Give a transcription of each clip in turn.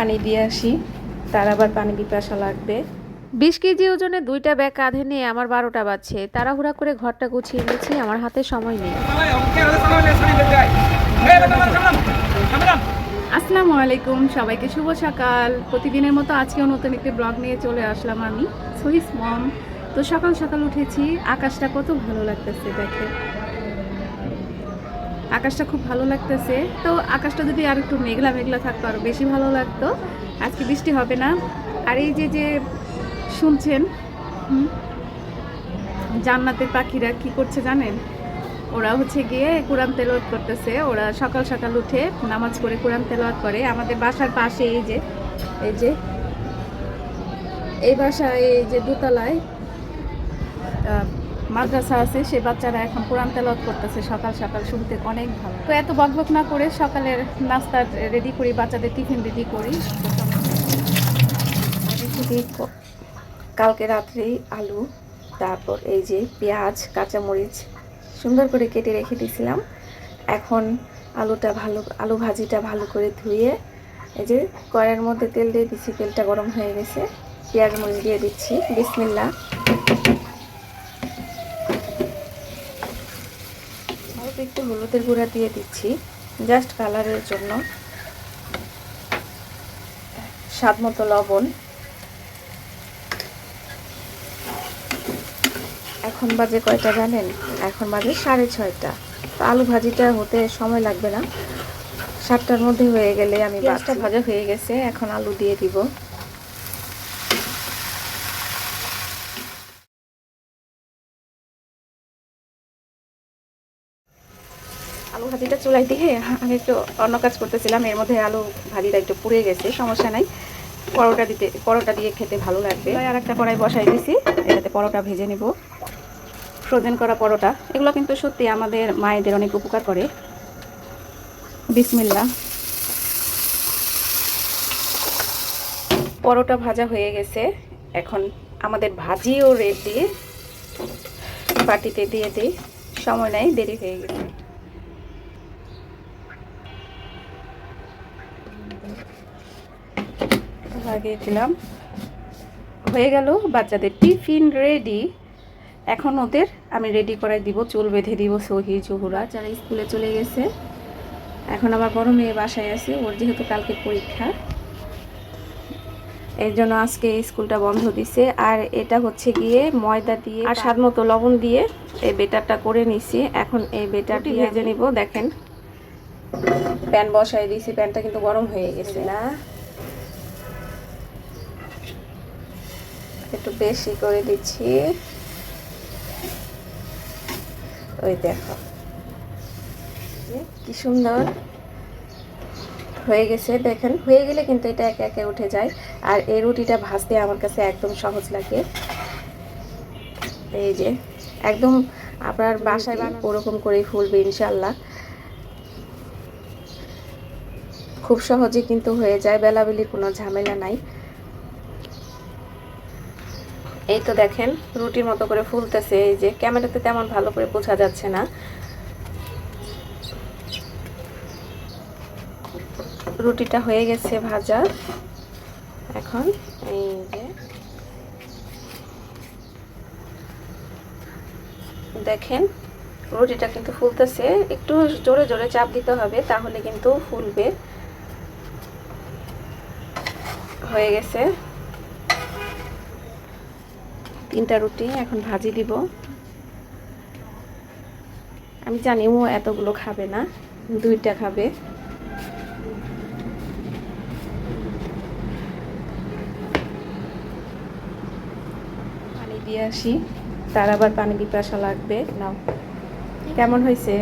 পানি দিয়ে আসি, তার আবার পানি পিপাসা লাগবে। 20 কেজি ওজনে 2টা ব্যাগ কাঁধে নিয়ে আমার 12টা বাজছে। তাড়াহুড়া করে ঘরটা গুছিয়ে নিয়েছি, আমার হাতে সময় নেই। আসসালামু আলাইকুম, সবাইকে শুভ সকাল। প্রতিদিনের মতো আজকেও নতুন একটি ব্লগ নিয়ে চলে আসলাম আমি, সহিস মম। তো সকাল সকাল উঠেছি, আকাশটা কত ভালো লাগতেছে দেখে, আকাশটা খুব ভালো লাগতেছে। তো আকাশটা যদি আর একটু মেঘলা মেঘলা থাকতো আরও বেশি ভালো লাগতো। আজকে বৃষ্টি হবে না। আর এই যে যে শুনছেন, জান্নাতের পাখিরা কি করছে জানেন? ওরা হচ্ছে গিয়ে কোরআন তেলাওয়াত করতেছে। ওরা সকাল সকাল উঠে নামাজ পড়ে কোরআন তেলাওয়াত করে। আমাদের বাসার পাশে এই যে এই বাসায় এই যে দোতলায় মাদ্রাসা আছে, সে বাচ্চারা এখন কোরআন তেলাওয়াত করতেছে সকাল সকাল, শুনতে অনেক ভালো। তো এত বকবক না করে সকালের নাস্তা রেডি করি, বাচ্চাদের টিফিন রেডি করি। কালকে রাত্রেই আলু, তারপর এই যে পেঁয়াজ কাঁচামরিচ সুন্দর করে কেটে রেখে দিয়েছিলাম। এখন আলু ভাজিটা ভালো করে ধুয়ে এই যে কড়াইয়ের মধ্যে তেল দিয়ে দিচ্ছি। তেলটা গরম হয়ে গেছে, পেঁয়াজ মরিচ দিয়ে দিচ্ছি। বিসমিল্লাহ। অল্প একটু হলুদের গুঁড়া দিয়ে দিচ্ছি জাস্ট কালারের জন্য। স্বাদ মতো লবণ। এখন বাজে কয়টা জানেন? এখন বাজে 6:30। তো আলু ভাজিটা হতে সময় লাগবে না, 7টার মধ্যে হয়ে গেলে আমি পেঁয়াজটা ভাজা হয়ে গেছে। এখন আলু দিয়ে দিব। আলু ভাজিটা চুলাই দিয়ে আমি একটু অন্য কাজ করতেছিলাম, এর মধ্যে আলু ভাজিটা একটু পুড়ে গেছে, সমস্যা নাই। পরোটা দিয়ে খেতে ভালো লাগবে। আর একটা কড়াই বসাই দিছি, এটাতে পরোটা ভেজে নেব। ফ্রোজেন করা পরোটা, এগুলো কিন্তু সত্যি আমাদের মায়েদের অনেক উপকার করে। বিসমিল্লাহ। পরোটা ভাজা হয়ে গেছে, এখন আমাদের ভাজিও রেডি। বাটিতে দিয়ে দিই, সময় নাই, দেরি হয়ে গেছে। লাগিয়ে দিলাম, হয়ে গেল। বাচ্চাদের টিফিন রেডি। এখন ওদের আমি রেডি করাই দিব, চুল বেঁধে দিব। সহি জহুরা যারা স্কুলে চলে গেছে। এখন আমার বড় মেয়ে বাসায় আছে, ওর যেহেতু কালকে পরীক্ষা, এর জন্য আজকে স্কুলটা বন্ধ দিছে। আর এটা হচ্ছে গিয়ে ময়দা দিয়ে আর স্বাদ মতো লবণ দিয়ে এই বেটারটা করে নিছি। এখন এই বেটারটি ভেজে নিব। দেখেন প্যান বসাই দিয়েছি, প্যানটা কিন্তু গরম হয়ে গেছে না, একটু বেশি করে দিচ্ছি। ওই দেখো কি সুন্দর হয়ে গেছে। দেখেন হয়ে গেলে কিন্তু এটা একে একে উঠে যায়। আর এই রুটিটা ভাজতে আমার কাছে একদম সহজ লাগে। এই যে একদম আপনার বাসায় বানানো ওরকম করেই ফুলবে ইনশাল্লাহ। খুব সহজে কিন্তু হয়ে যায়, বেলাবেলির কোনো ঝামেলা নাই। এই তো দেখেন রুটির মতো করে ফুলতেছে। এই যে ক্যামেরাতে তেমন ভালো করে বোঝা যাচ্ছে না। রুটিটা হয়ে গেছে ভাজা। এখন এই যে দেখেন রুটিটা কিন্তু ফুলতেছে, একটু জোরে জোরে চাপ দিতে হবে, তাহলে কিন্তু ফুলবে। হয়ে গেছে 3টা রুটি, এখন ভাজি দিব। আমি জানি ও এতগুলো খাবে না, 2টা খাবে। পানি দিয়ে আসি, তার আবার পানি পিপাসা লাগবে। নাও, কেমন হয়েছে?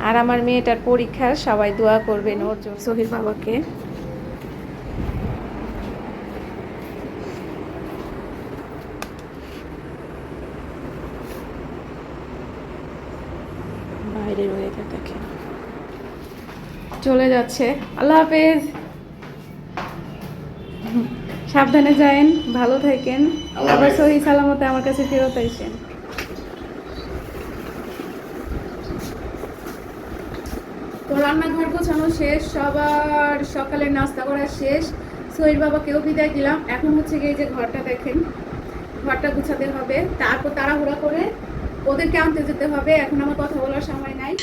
আর আমার মেয়েটার পরীক্ষা, সবাই দোয়া করবেন ওর জন্য, সোহির বাবাকে। বাইরে রয়েছে দেখেন, চলে যাচ্ছে। আল্লাহ হাফেজ, সাবধানে যায়েন, ভালো থাকেন, আবার সহি সালামতে আমার কাছে ফেরত আইসেন। রান্নাঘর গোছানো শেষ, সবার সকালের নাস্তা করা শেষ। সোহির বাবাকেও বিদায় দিলাম। এখন হচ্ছে গিয়ে যে ঘরটা দেখেন, ঘরটা গুছাতে হবে, তারপর তাড়াহুড়া করে ওদেরকে আনতে যেতে হবে। এখন আমার কথা বলার সময় নাই।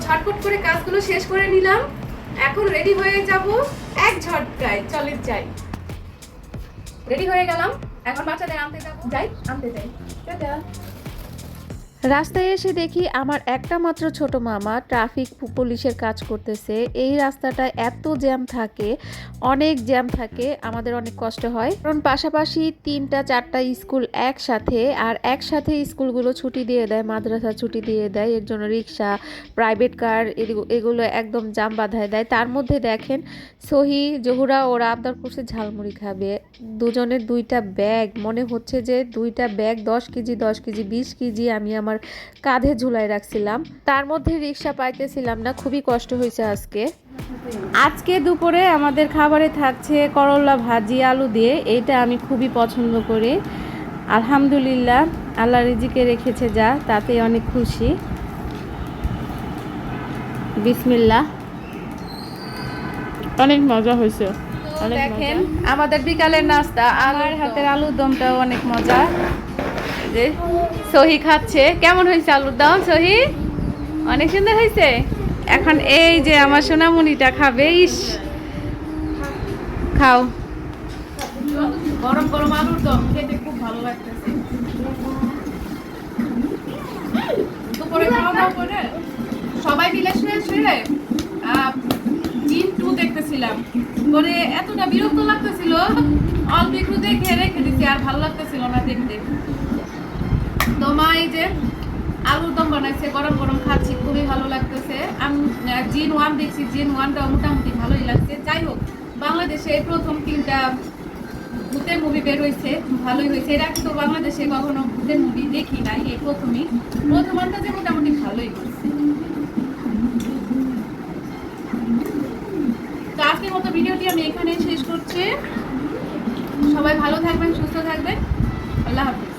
ঝটপট করে কাজগুলো শেষ করে নিলাম, এখন রেডি হয়ে যাব এক ঝটকায়। চলে যাই, রেডি হয়ে গেলাম, এখন বাচ্চাদের আনতে যাব, আনতে যাই। টাটা। রাস্তায় এসে দেখি আমার একটা মাত্র ছোট মামা ট্রাফিক পুলিশের কাজ করতেছে। এই রাস্তাটা এত জ্যাম থাকে, অনেক জ্যাম থাকে, আমাদের অনেক কষ্ট হয়, কারণ পাশাপাশি 3-4টা স্কুল একসাথে, আর একসাথে স্কুলগুলো ছুটি দিয়ে দেয়, মাদ্রাসা ছুটি দিয়ে দেয়। এর জন্য রিক্সা, প্রাইভেট কার এগুলো একদম জ্যাম বাধায় দেয়। তার মধ্যে দেখেন সহি, জহুরা ওরা আবদার করছে ঝালমুড়ি খাবে। দুজনের 2টা ব্যাগ, মনে হচ্ছে যে 2টা ব্যাগ 10 কেজি 20 কেজি আমি আমার কাঁধে ঝুলাই রাখছিলাম। তার মধ্যে রিক্সা পাইতেছিলাম না, খুবই কষ্ট হয়েছে আজকে দুপুরে আমাদের খাবারে থাকছে করলা ভাজি আলু দিয়ে। এইটা আমি খুবই পছন্দ করি। আলহামদুলিল্লাহ, আল্লাহ রিজিকে রেখেছে যা, তাতে অনেক খুশি। বিসমিল্লাহ, অনেক মজা হয়েছে। দেখেন আমাদের বিকালের নাস্তা, আমার হাতের আলুর দমটাও অনেক মজা। যে সহি খাচ্ছে, কেমন হয়েছে আলুর দম সহি? অনেক সুন্দর হয়েছে। এখন এই যে আমার সোনামণিটা খাবে। ইস, খাও। গরম গরম আলুর দম খেতে খুব ভালো লাগতেছে। দুপুরে খাওয়া দাওয়া করে সবাই মিলে শুয়ে জিন 2 দেখতেছিলাম, পরে এতটা বিরক্ত লাগতেছিল, অল্প একটু দেখে রেখে দিচ্ছি, আর ভালো লাগতেছিল না দেখতে। তো মা এই যে আলুর দম বানাইছে, গরম গরম খাচ্ছি, খুবই ভালো লাগতেছে। আমি জিন 1 দেখছি, জিন 1টা মোটামুটি ভালোই লাগছে। যাই হোক, বাংলাদেশে প্রথম 3টা ভূতের মুভি বের হয়েছে, ভালোই হয়েছে। এর আগে তো বাংলাদেশে কখনো ভূতের মুভি দেখি নাই, এই প্রথমই। প্রথম আন্দাজে মোটামুটি ভালোই হয়েছে। তো আজকের মতো ভিডিওটি আমি এখানে শেষ করছি। সবাই ভালো থাকবেন, সুস্থ থাকবেন। আল্লাহ হাফেজ।